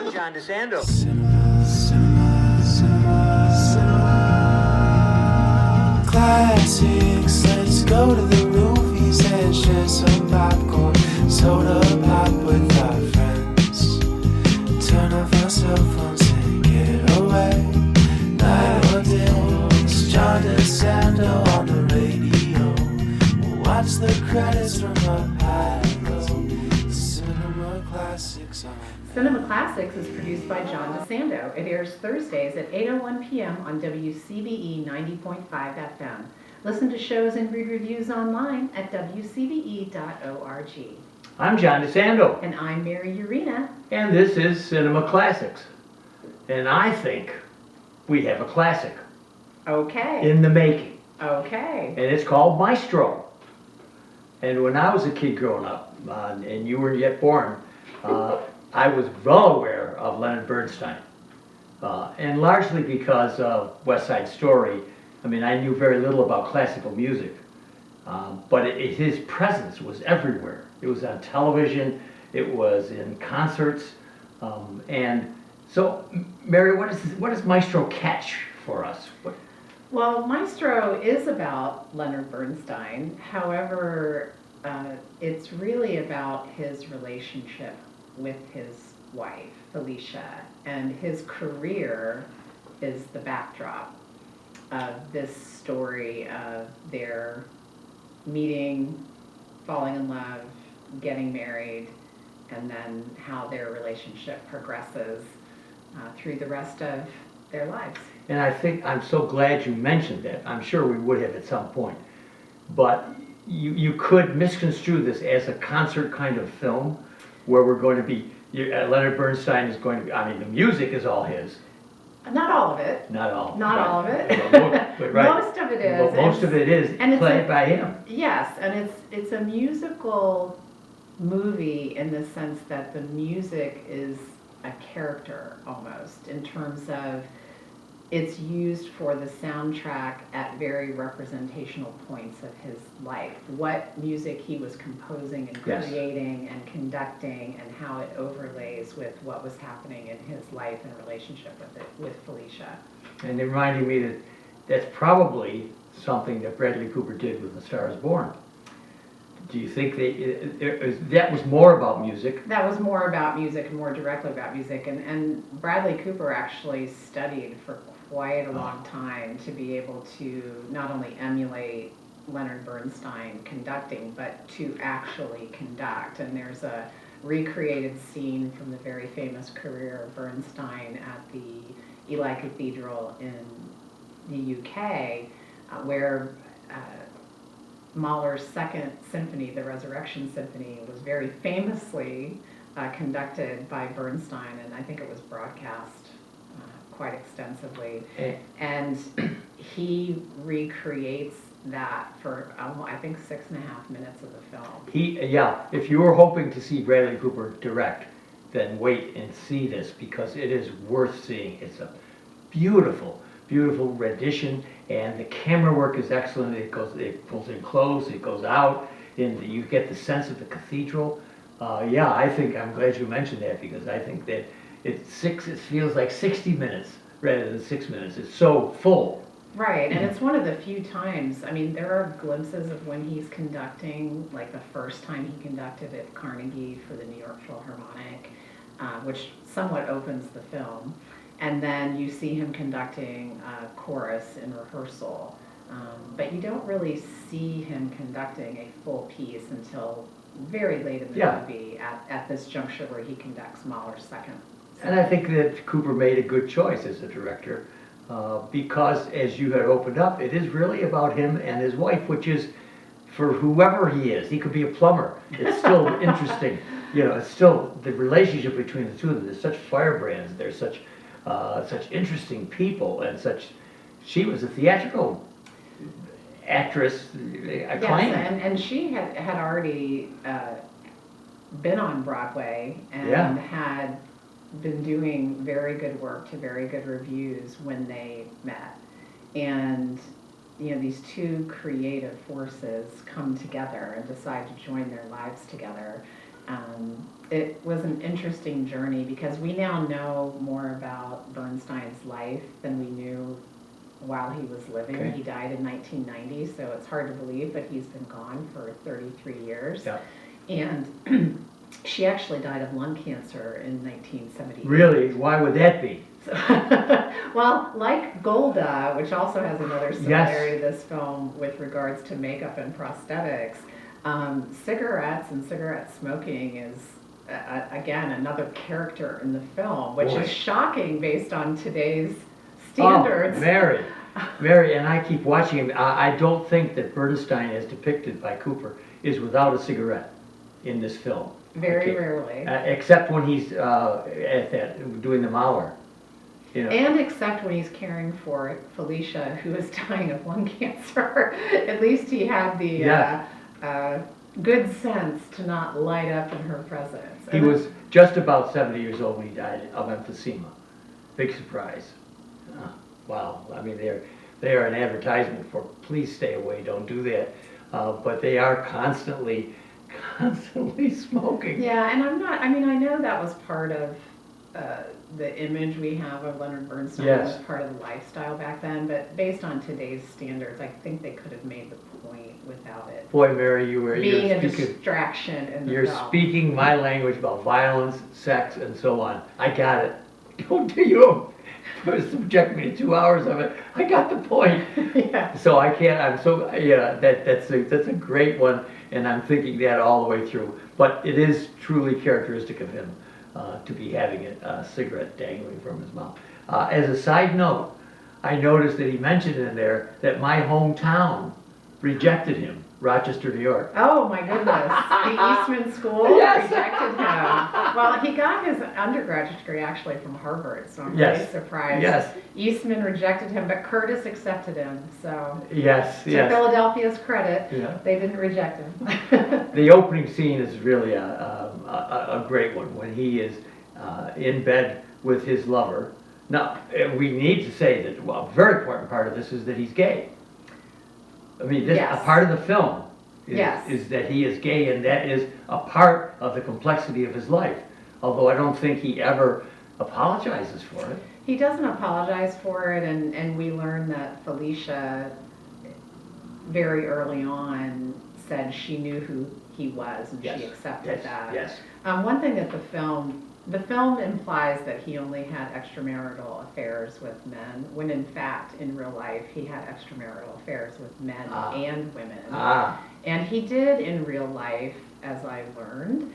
I'm John DeSando. Cinema, cinema, cinema, cinema. Classics, let's go to the movies and share some popcorn, soda pop with our friends. Turn off our cell phones and get away. Night or day, it's John DeSando on the radio. We'll watch the credits from up high and low. Cinema Classics on. Cinema Classics is produced by John DeSando. It airs Thursdays at 8:01 p.m. on WCBE 90.5 FM. Listen to shows and read reviews online at WCBE.org. I'm John DeSando. And I'm Mary Yerina. And this is Cinema Classics. And I think we have a classic Okay. in the making. Okay. And it's called Maestro. And when I was a kid growing up, and you weren't yet born, I was well aware of Leonard Bernstein. And largely because of West Side Story. I mean, I knew very little about classical music. But his presence was everywhere. It was on television, it was in concerts. And so, Mary, what does Maestro catch for us? Well, Maestro is about Leonard Bernstein. However, it's really about his relationship with his wife, Felicia, and his career is the backdrop of this story of their meeting, falling in love, getting married, and then how their relationship progresses through the rest of their lives. And I think, I'm so glad you mentioned that. I'm sure we would have at some point. But you could misconstrue this as a concert kind of film where we're going to be, Leonard Bernstein is going to be, I mean, the music is all his. Not all of it. Not all. Not right. all of it. But right. Most of it is. But most of it is played by him. Yes, and it's a musical movie in the sense that the music is a character almost, in terms of it's used for the soundtrack at very representational points of his life. What music he was composing and Yes. creating and conducting, and how it overlays with what was happening in his life and relationship with Felicia. And it reminded me that that's probably something that Bradley Cooper did with A Star Is Born. Do you think that was more about music? That was more about music and more directly about music. And Bradley Cooper actually studied for quite a long time to be able to not only emulate Leonard Bernstein conducting, but to actually conduct. And there's a recreated scene from the very famous career of Bernstein at the Ely Cathedral in the UK, where Mahler's Second Symphony, the Resurrection Symphony, was very famously conducted by Bernstein, and I think it was broadcast quite extensively. And he recreates that for, I think, 6.5 minutes of the film. If you were hoping to see Bradley Cooper direct, then wait and see this, because it is worth seeing. It's a beautiful, beautiful rendition, and the camera work is excellent. It pulls in close, it goes out, and you get the sense of the cathedral. I think I'm glad you mentioned that, because I think that it feels like 60 minutes rather than 6 minutes. It's so full. Right, and it's one of the few times, I mean, there are glimpses of when he's conducting, like the first time he conducted at Carnegie for the New York Philharmonic, which somewhat opens the film. And then you see him conducting chorus in rehearsal. But you don't really see him conducting a full piece until very late in the movie at this juncture where he conducts Mahler's Second. And I think that Cooper made a good choice as a director, because as you had opened up, it is really about him and his wife, which is, for whoever he is, he could be a plumber. It's still interesting. It's still the relationship between the two of them. They're such firebrands. They're such interesting people, and she was a theatrical actress, acclaimed. Yes, and she had already been on Broadway and had been doing very good work to very good reviews when they met. And these two creative forces come together and decide to join their lives together. It was an interesting journey because we now know more about Bernstein's life than we knew while he was living. Okay. He died in 1990, so it's hard to believe, but he's been gone for 33 years. Yeah. And she actually died of lung cancer in 1978. Really? Why would that be? So, well, like Golda, which also has another similarity to this film with regards to makeup and prosthetics, cigarettes and cigarette smoking is, again, another character in the film, which Boy. is shocking based on today's standards. Oh, Mary, and I keep watching him. I don't think that Bernstein, as depicted by Cooper, is without a cigarette in this film. Very Okay. rarely. Except when he's at that doing the Mauer. You know. And except when he's caring for Felicia, who is dying of lung cancer. At least he had the Yeah. good sense to not light up in her presence. He was just about 70 years old when he died of emphysema. Big surprise. Wow. I mean, they are an advertisement for please stay away, don't do that. But they are constantly smoking. Yeah, and I know that was part of the image we have of Leonard Bernstein. Yes. Was part of the lifestyle back then, but based on today's standards, I think they could have made the point without it Boy, Mary, being you're a speaking, distraction in the you're film. speaking my language about violence, sex, and so on. I got it. You don't subject me to 2 hours of it. I got the point. Yeah. So I can't. That's a great one, and I'm thinking that all the way through. But it is truly characteristic of him to be having a cigarette dangling from his mouth. As a side note, I noticed that he mentioned in there that my hometown rejected him, Rochester, New York. Oh my goodness, the Eastman School Yes. rejected him. Well, he got his undergraduate degree actually from Harvard, so I'm Yes. really surprised. Yes. Eastman rejected him, but Curtis accepted him, so Yes, to yes. Philadelphia's credit, Yeah. they didn't reject him. The opening scene is really a great one when he is in bed with his lover. Now, we need to say that a very important part of this is that he's gay. I mean, this, Yes. a part of the film Yes. is that he is gay, and that is a part of the complexity of his life. Although I don't think he ever apologizes for it. He doesn't apologize for it, and we learn that Felicia very early on said she knew who he was, and Yes. she accepted Yes. that. Yes. One thing that the film implies that he only had extramarital affairs with men, when in fact, in real life, he had extramarital affairs with men and women. And he did in real life, as I learned,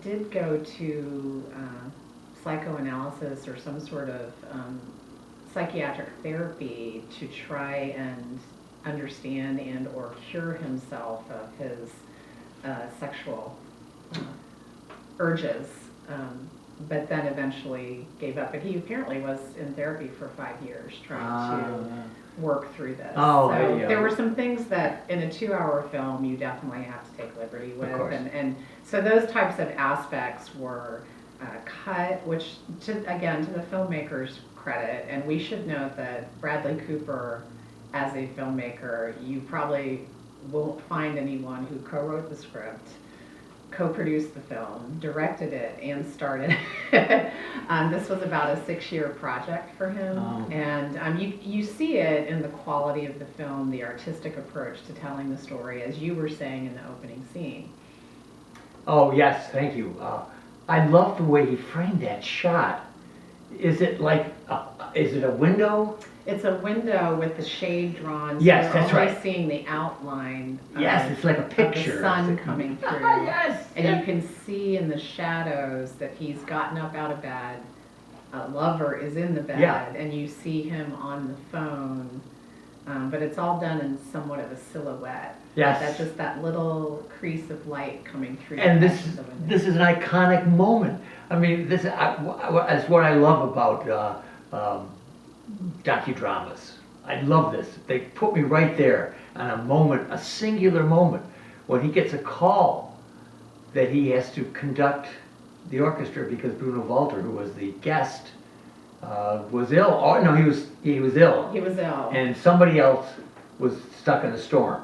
did go to psychoanalysis or some sort of psychiatric therapy to try and understand and or cure himself of his sexual urges, but then eventually gave up. But he apparently was in therapy for 5 years trying to work through this. Oh, So yeah. there were some things that in a 2-hour film you definitely have to take liberty with. course. And so those types of aspects were cut, which again, to the filmmaker's credit, and we should note that Bradley Cooper, as a filmmaker, you probably won't find anyone who co-wrote the script, co-produced the film, directed it, and started it. This was about a 6-year project for him. Oh. And you see it in the quality of the film, the artistic approach to telling the story, as you were saying in the opening scene. Oh, yes, thank you. I love the way he framed that shot. Is it like, is it a window? It's a window with the shade drawn. Yes, so that's you're only right. seeing the outline. Yes, it's like a of picture. the sun coming through. Yes. And you can see in the shadows that he's gotten up out of bed. A lover is in the bed, Yeah. and you see him on the phone. But it's all done in somewhat of a silhouette. Yes. That's just that little crease of light coming through. And the this edge of the window. this is an iconic moment. I mean, this is what I love about docudramas. I love this. They put me right there on a moment, a singular moment, when he gets a call that he has to conduct the orchestra because Bruno Walter, who was the guest, was ill. Oh no, he was ill. He was ill. And somebody else was stuck in a storm.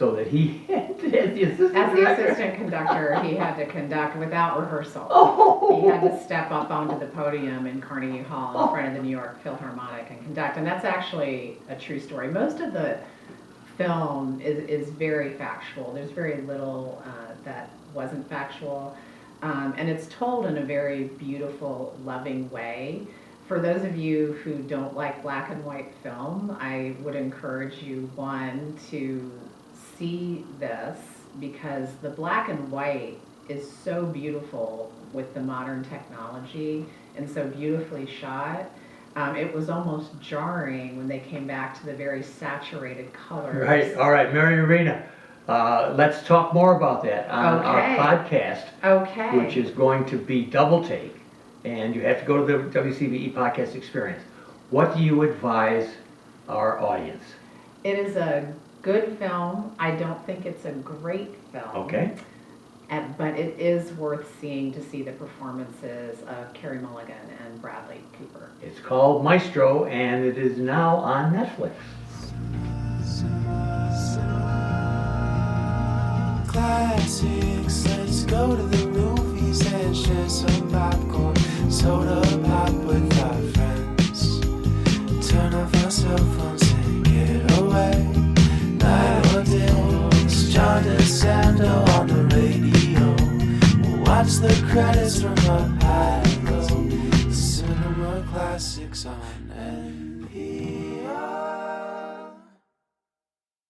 so that he, as the assistant As the director. assistant conductor, he had to conduct without rehearsal. Oh. He had to step up onto the podium in Carnegie Hall in front of the New York Philharmonic and conduct. And that's actually a true story. Most of the film is very factual. There's very little that wasn't factual. And it's told in a very beautiful, loving way. For those of you who don't like black and white film, I would encourage you, one, to see this, because the black and white is so beautiful with the modern technology and so beautifully shot. It was almost jarring when they came back to the very saturated colors. Right, all right, Mary Yerina, let's talk more about that on our Okay. podcast, Okay. which is going to be Double Take, and you have to go to the WCBE Podcast Experience. What do you advise our audience? It is a good film. I don't think it's a great film. Okay. But it is worth seeing to see the performances of Carey Mulligan and Bradley Cooper. It's called Maestro, and it is now on Netflix. Classics, let's go to the movies and share some popcorn, soda pop with our friends. Turn off our cell phones and get away. Night or day, it's John DeSando on the radio. We'll watch the credits from up high. Cinema classics on